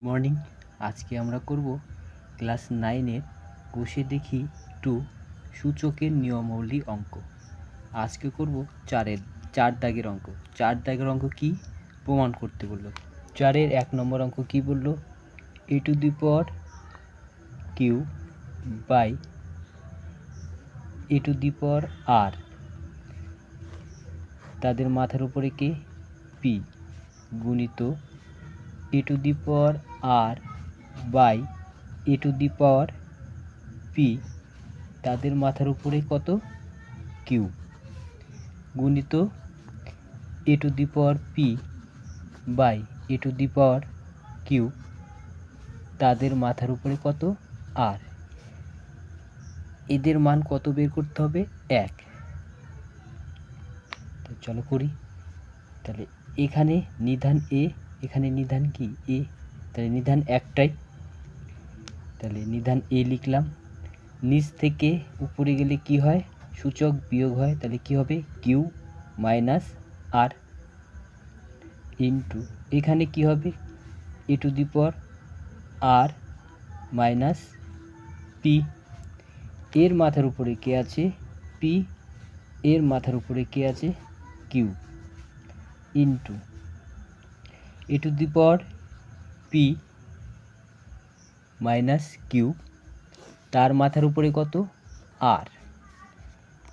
Morning. আজকে আমরা করব ক্লাস 9-এর কষে দেখি 2 সূচকের নিয়মাবলী অঙ্ক। আজকে করব 4 দাগের অঙ্ক। 4 দাগের অঙ্ক কি প্রমাণ করতে বললো। 4-এর 1 নম্বর অঙ্ক কি বললো, a to the power q by a to the power r, তাদের মাথার উপরে কে p গুণিত a to the power r by a to the power p, তাদের মাথার উপরে কত q গুণিত a to the power p by a to the power q, তাদের মাথার উপরে কত r। এদের মান কত বের করতে হবে 1। তো চলো করি। তাহলে এখানে নিধান a, এখানে নিধান কি a, তাহলে নিধান একটাই, তাহলে নিধান a লিখলাম। নিচ থেকে উপরে গেলে কি হয়, সূচক বিয়োগ হয়, তাহলে কি হবে q মাইনাস r ইন্টু এখানে কি হবে a to the power r minus p, এর মাথার উপরে কে আছে p, এর মাথার উপরে কে আছে q into a to the power p minus q, তার মাথার উপরে কত r।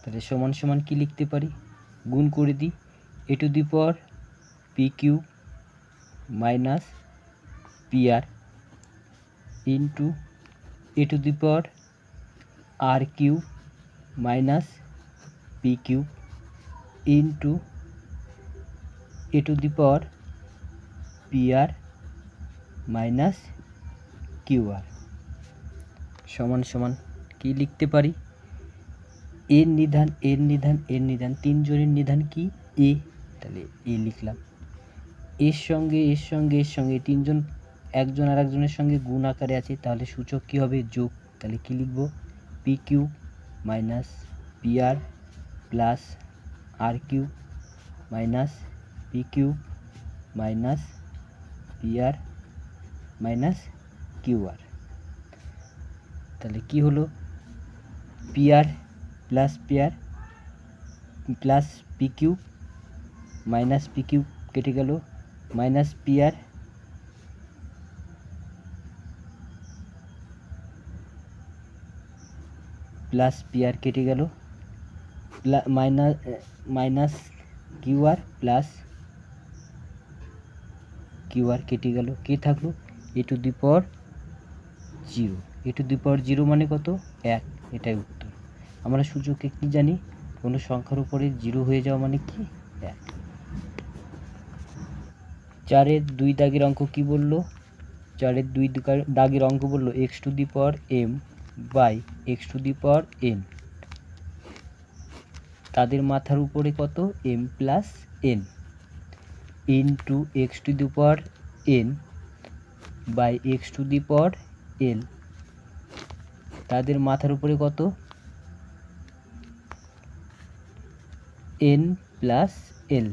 তাহলে সমান সমান কি লিখতে পারি, গুণ করে দিই a to the power p cube minus pr into a to the power r cube minus p cube into a to the power pr minus qr সমান সমান কি লিখতে পারি, এর নিধান এর নিধান এর নিধান, তিনজনের নিধান কি a, তাহলে a লিখলাম। এর সঙ্গে এর সঙ্গে এর সঙ্গে তিনজন একজন আর একজনের সঙ্গে গুণ আকারে আছে, তাহলে সূচক কি হবে যোগ, তাহলে কি লিখব p cube minus pr plus r cube minus p cube minus pr minus qr। তাহলে কি হলো pr plus pr plus p cube minus p cube কেটে গেল, মাইনাস pr প্লাস pr কেটে গেল, মাইনাস qr প্লাস qr কেটে গেল, কে থাকলো a to the power 0। a to the power 0 মানে কত 1, এটাই উত্তর। আমরা সূচকে কি জানি, কোনো সংখ্যার উপরে 0 হয়ে যাওয়া মানে কি 1। 4-এর 2 দাগের অঙ্ক কি বললো, 4-এর 2 দাগের অঙ্ক বললো x to the power m by x to the power n, তাদের মাথার উপরে কত m plus n into x to the power n by x to the power l, তাদের মাথার উপরে কত n প্লাস l,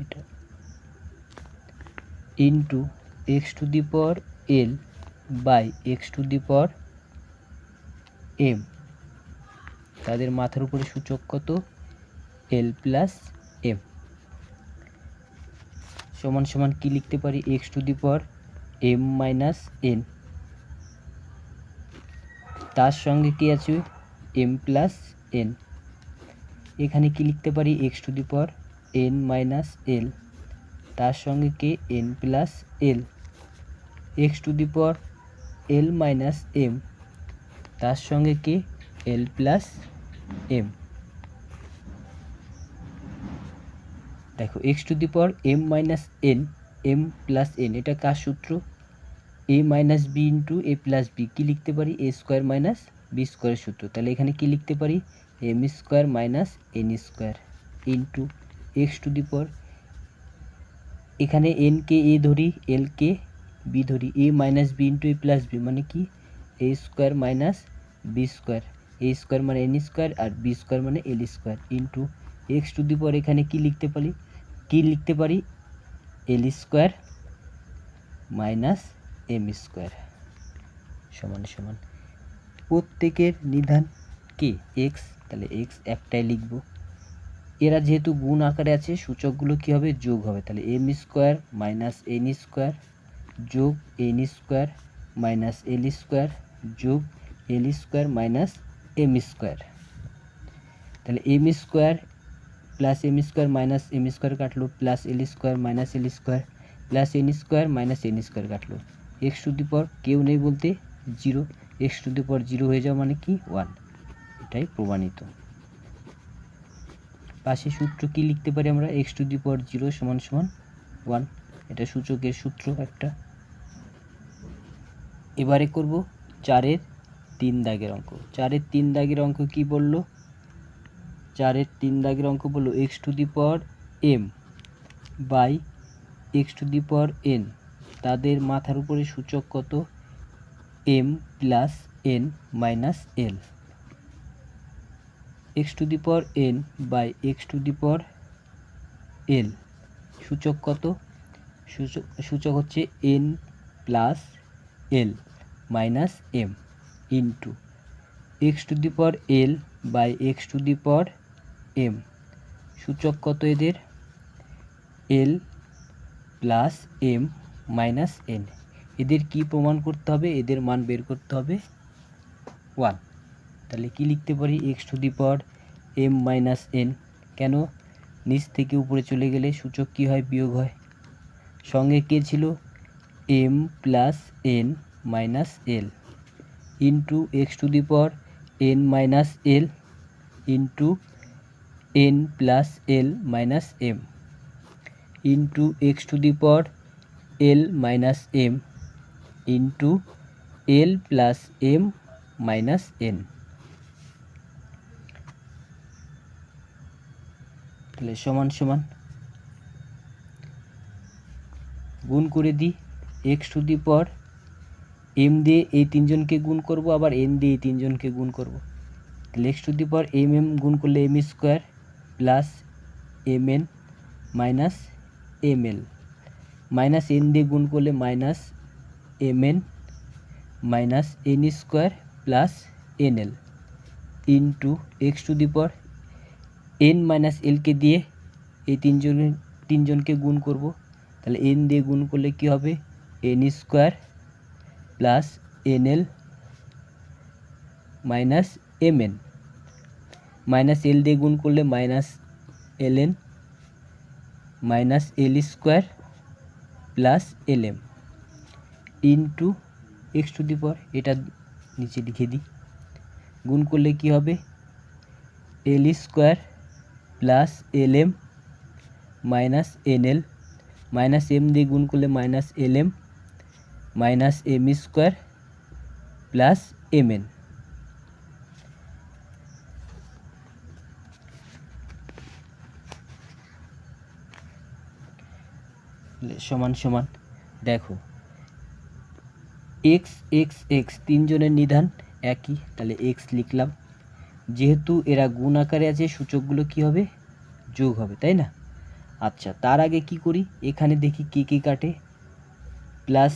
এটা into x to the power l by x to the power m, তাদের মাথার উপরে সূচক কত l প্লাস m সমান সমান কি লিখতে পারি x to the power m minus n, তার সঙ্গে কি আছে m প্লাস n, এখানে কি লিখতে পারি x to the power n minus l, তার সঙ্গে কে n plus l, x to the power l minus m, তার সঙ্গে কে l প্লাস m। দেখো x to the power m minus n, m plus n, এটা কার সূত্র a minus b into a plus b, কী লিখতে পারি a square minus b স্কোয়ারের সূত্র। তাহলে এখানে কি লিখতে পারি m square minus n square into x to the power, এখানে n কে a ধরি l কে b ধরি, a minus b into a plus b মানে কি a square minus b square, a square মানে n স্কোয়ার আর b স্কোয়ার মানে l square into x to the power, এখানে কি লিখতে পারি l square minus m square সমান সমান প্রত্যেকের নিধান কে এক্স, তাহলে এক্স একটাই লিখব। এরা যেহেতু গুণ আকারে আছে সূচকগুলো কী হবে যোগ হবে, তাহলে m square minus n square যোগ এন স্কোয়ার মাইনাস এল স্কোয়ার যোগ l square minus m square. তাহলে m square plus m square minus m square কাটলো, প্লাস এল স্কোয়ার মাইনাস এল square plus n square minus n square কাটলো। X to the power কেউ নেই বলতে zero, x to the power zero হয়ে যাওয়া মানে কি 1, এটাই প্রমাণিত। পাশে সূত্র কি লিখতে পারি আমরা, x to the power zero সমান সমান 1, এটা সূচকের সূত্র একটা। এবারে করব 4-এর 3 দাগের অঙ্ক। 4-এর 3 দাগের অঙ্ক কি বললো, 4-এর 3 দাগের অঙ্ক বললো x to the power m by x to the power n, তাদের মাথার উপরে সূচক কত m plus N minus l. X to the power n by x to the power l সূচক কত, সূচক হচ্ছে n plus L minus M into x to the power l by x to the power m সূচক কত এদের l plus M minus n. এদের কি প্রমাণ করতে হবে, এদের মান বের করতে হবে 1। তাহলে কি লিখতে পারি, X to the power M minus N, কেন নিচ থেকে উপরে চলে গেলে সূচক কি হয় বিয়োগ হয়, সঙ্গে কে ছিল M plus N minus L into x to the power N minus L into N plus L minus M into x to the power L minus M into L plus M minus N. তাহলে সমান সমান গুণ করে দিই, X to the power M দিয়ে এই তিনজনকে গুণ করব, আবার এন দিয়ে এই তিনজনকে গুণ করব। তাহলে x to the power m m গুণ করলে m square plus M N minus m l minus n দিয়ে গুণ করলে minus M N minus n square plus N l into x to the power N minus এলকে দিয়ে এই তিনজনকে গুণ করব। তাহলে এন দিয়ে গুণ করলে কি হবে n square plus N l minus M N minus l দিয়ে গুণ করলে minus l n minus L square plus L m into x to the power, এটা নিচে লিখে দিই, গুণ করলে কি হবে l square plus L M minus N l minus m দিয়ে গুণ করলে minus L M minus m square plus M n. সমান সমান দেখো এক্স এক্স এক্স তিনজনের নিধান একই, তাহলে এক্স লিখলাম। যেহেতু এরা গুণ আকারে আছে সূচকগুলো কি হবে যোগ হবে, তাই না। আচ্ছা তার আগে কি করি, এখানে দেখি কে কে কাটে, plus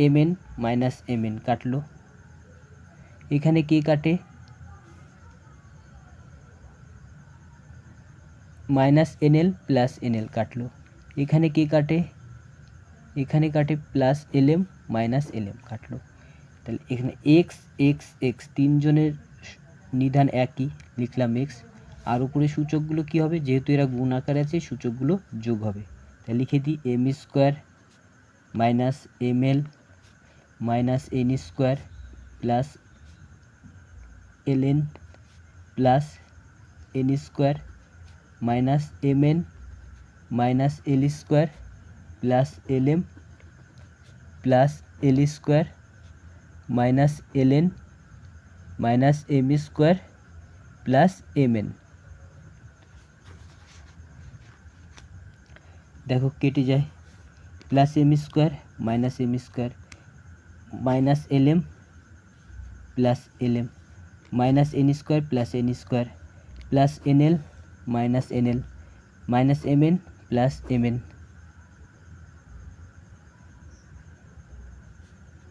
M N minus M N কাটলো, এখানে কে কাটে minus N L plus N L কাটলো, এখানে কে কাটে এখানে কাটে প্লাস এল এম মাইনাস এল এম কাটলো। তাহলে এখানে এক্স এক্স এক্স তিনজনের নিধান একই লিখলাম এক্স, আর উপরে সূচকগুলো কি হবে যেহেতু এরা গুণ আকারে আছে সূচকগুলো যোগ হবে। তাহলে লিখে দিই m square minus m l minus n square plus l n plus n square minus M N minus এল স্কোয়ার প্লাস এল এম প্লাস এল square minus l n minus m square plus M n. দেখো কেটে যায়, plus m square minus m square minus এল m plus L M minus n square plus n square plus N l minus N l minus M n plus M N.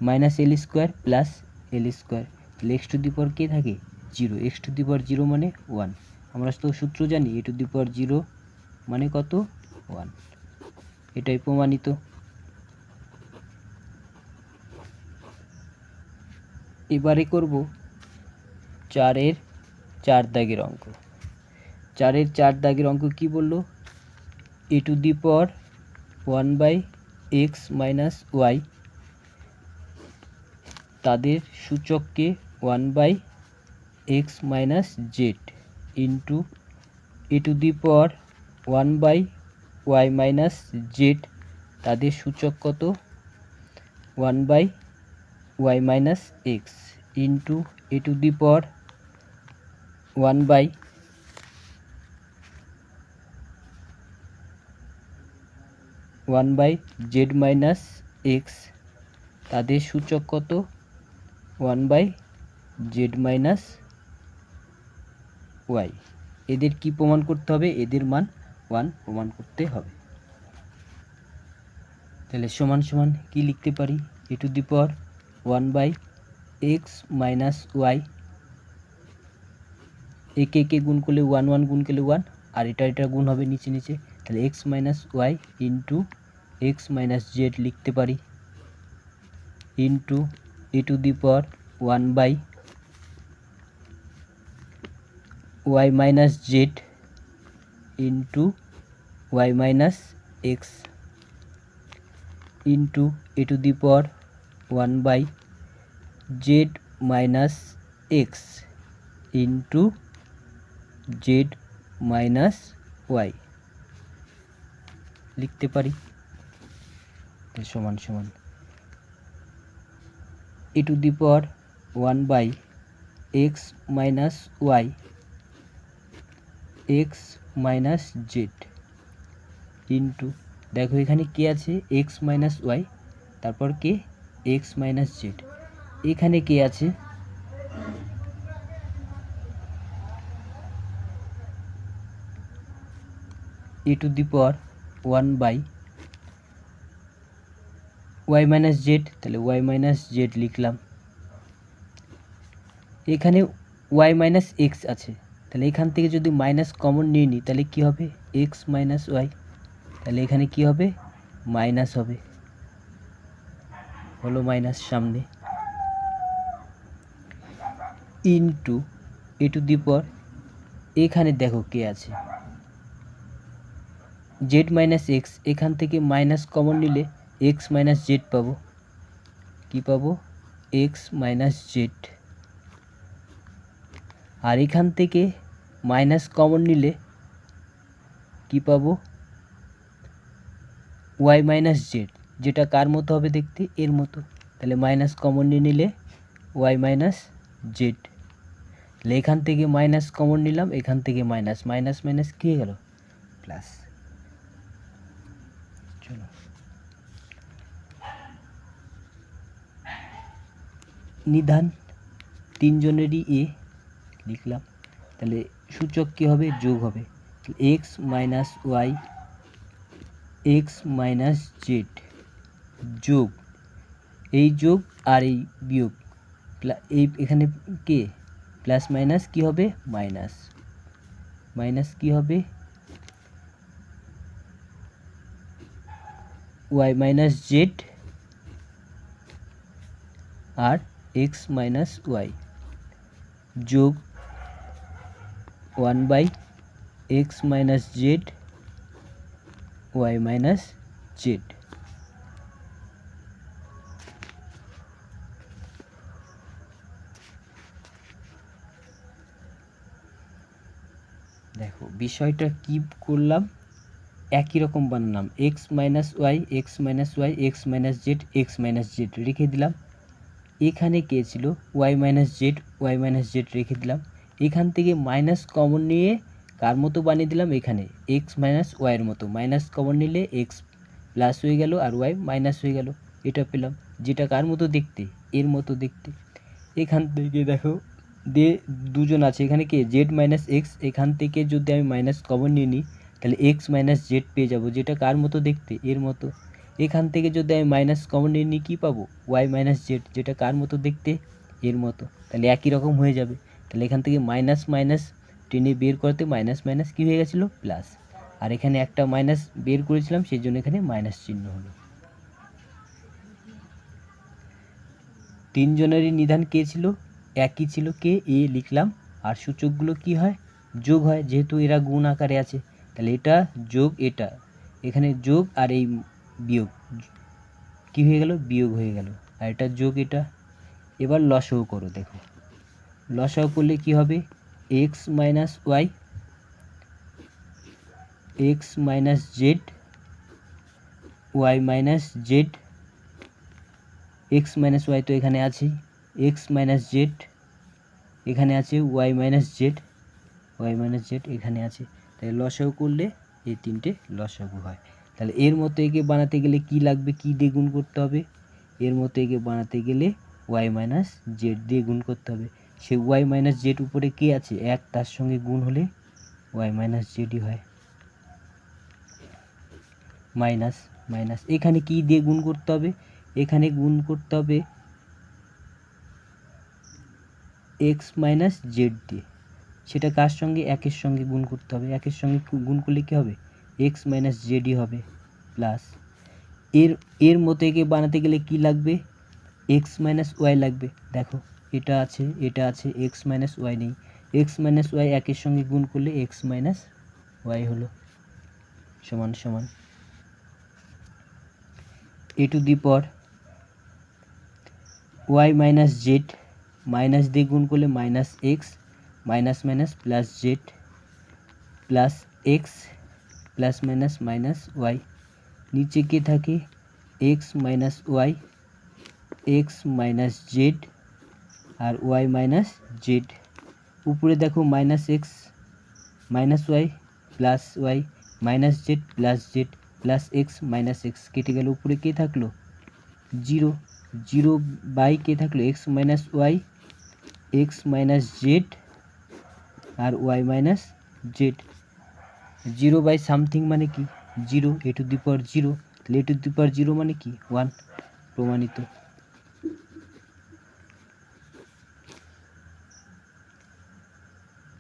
Minus এল square plus এল square, তাহলে x to the power কে থাকে 0, x to the পাওয়ার 0 মানে 1। আমরা তো সূত্র জানি এ to the পাওয়ার 0 মানে কত 1, এটাই প্রমাণিত। এবারে করব 4-এর 4 দাগের অঙ্ক। 4-এর 4 দাগের অঙ্ক কি বললো, a to the power 1/x minus y তাদের সূচককে 1/x minus z into a to the power 1/y minus z তাদের সূচক কত 1/y minus x into a to the power 1/z minus x তাদের সূচক কত 1/z মাইনাস ওয়াই। এদের কি প্রমাণ করতে হবে, এদের মান 1 প্রমাণ করতে হবে। তাহলে সমান সমান কি লিখতে পারি, a to the power 1/x minus y, একে একে গুণ করলে 1 1 গুণ করলে 1, আর এটা গুণ হবে নিচে নিচে, তাহলে x minus y into x minus z লিখতে পারি into a to the power 1/y minus z into y minus x into a to the power 1/z minus x into z minus y লিখতে পারি। সমান সমান a to the power 1/x minus Y x minus z into, দেখো এখানে কি আছে X minus Y, তারপর কে x minus Z, এখানে কে আছে a to the power 1/y minus z, তাহলে ওয়াই মাইনাস জেড লিখলাম। এখানে ওয়াই মাইনাস এক্স আছে, তাহলে এখান থেকে যদি মাইনাস কমন নিয়ে নিই তাহলে কি হবে এক্স মাইনাস ওয়াই, তাহলে এখানে কি হবে মাইনাস হবে, হলো মাইনাস সামনে into a to the power, এখানে দেখো কে আছে জেড মাইনাস এক্স, এখান থেকে মাইনাস কমন নিলে এক্স মাইনাস জেড পাবো, কি পাবো এক্স মাইনাস জেড, আর এখান থেকে মাইনাস কমন নিলে কি পাবো ওয়াই মাইনাস জেড, যেটা কার মতো হবে দেখতে এর মতো, তাহলে মাইনাস কমন নিয়ে নিলে ওয়াই মাইনাস জেড, তাহলে এখান থেকে মাইনাস কমন নিলাম, এখান থেকে মাইনাস মাইনাস মাইনাস কি হয়ে গেল প্লাস। চলো নিধান তিনজনেরই এ লিখলাম, তাহলে সূচক কি হবে যোগ হবে, X minus Y x minus Z যোগ এই যোগ আর এই বিয়োগ, এই এখানে কে প্লাস মাইনাস কি হবে মাইনাস, মাইনাস কি হবে ওয়াই মাইনাস জেড আর এক্স মাইনাস ওয়াই যোগ 1/x minus Z Y minus Z. দেখো বিষয়টা কি করলাম, একই রকম বানালাম, X minus Y x minus Y x minus Z রেখে দিলাম, এখানে কে ছিল ওয়াই মাইনাস জেড রেখে দিলাম, এখান থেকে মাইনাস কমন নিয়ে কার মতো বানিয়ে দিলাম এখানে এক্স মাইনাস ওয়াইয়ের মতো, মাইনাস কমন নিলে এক্স প্লাস হয়ে গেল আর ওয়াই মাইনাস হয়ে গেল, এটা পেলাম যেটা কার মতো দেখতে এর মতো দেখতে। এখান থেকে দেখো দুজন আছে, এখানে কে জেড মাইনাস এক্স, এখান থেকে যদি আমি মাইনাস কমন নিয়ে নিই তাহলে এক্স মাইনাস জেড পেয়ে যাবো, যেটা কার মতো দেখতে এর মতো। এখান থেকে যদি আমি মাইনাস কমন নিয়ে নিই কী পাবো, ওয়াই মাইনাস জেড, যেটা কার মতো দেখতে, এর মতো। তাহলে একই রকম হয়ে যাবে। তাহলে এখান থেকে মাইনাস মাইনাস টেনে বের করতে মাইনাস মাইনাস কী হয়ে গেছিলো, প্লাস। আর এখানে একটা মাইনাস বের করেছিলাম, সেই জন্য এখানে মাইনাস চিহ্ন হলো। তিনজনেরই নিধান কে ছিল, একই ছিল, কে এ লিখলাম। আর সূচকগুলো কি হয়, যোগ হয়, যেহেতু এরা গুণ আকারে আছে। তাহলে এটা যোগ এটা, এখানে যোগ আর এই বিয়োগ কী হয়ে গেল, বিয়োগ হয়ে গেল। আর এটা যোগ এটা। এবার লসাগু করো, দেখো লসাগু করলে কি হবে, X minus Y, x minus Z, Y minus Z, X minus Y তো এখানে আছে, এক্স মাইনাস জেড এখানে আছে, Y minus Z, Y minus Z এখানে আছে। তাহলে লসাগু করলে এই তিনটে লসাগু হয়। তাহলে এর মতো একে বানাতে গেলে কি লাগবে, কি দিয়ে গুণ করতে হবে, এর মতো একে বানাতে গেলে ওয়াই মাইনাস জেড দিয়ে গুণ করতে হবে। সে ওয়াই মাইনাস জেড উপরে কে আছে, এক, তার সঙ্গে গুণ হলে ওয়াই মাইনাস জেডই হয়। মাইনাস মাইনাস এখানে কি দিয়ে গুণ করতে হবে, এখানে গুণ করতে হবে এক্স মাইনাস জেড দিয়ে। সেটা কার সঙ্গে, একের সঙ্গে গুণ করতে হবে। একের সঙ্গে গুণ করলে কী হবে, এক্স মাইনাস জেডই হবে, প্লাস এর মতো একে বানাতে গেলে কি লাগবে, এক্স মাইনাস ওয়াই লাগবে। দেখো এটা আছে, এটা আছে, এক্স মাইনাস ওয়াই নেই। এক্স মাইনাস ওয়াই একের সঙ্গে গুণ করলে এক্স মাইনাস ওয়াই হলো, সমান সমান a to the power y minus z, minus দিয়ে গুণ করলে minus x, minus minus plus z, plus x, plus minus minus y. নিচে কে থাকে, x minus Y, x minus Z আর ওয়াই মাইনাস জেড। উপরে দেখো minus x minus y plus y, minus z plus z plus x minus x কেটে গেল। উপরে কে থাকলো, জিরো, জিরো বাই কে থাকলো, X minus Y, x minus Z আর Y minus Z. Zero by something মানে কি, zero, A to the power zero. তাহলে A to the power zero মানে কি, ওয়ান, প্রমাণিত।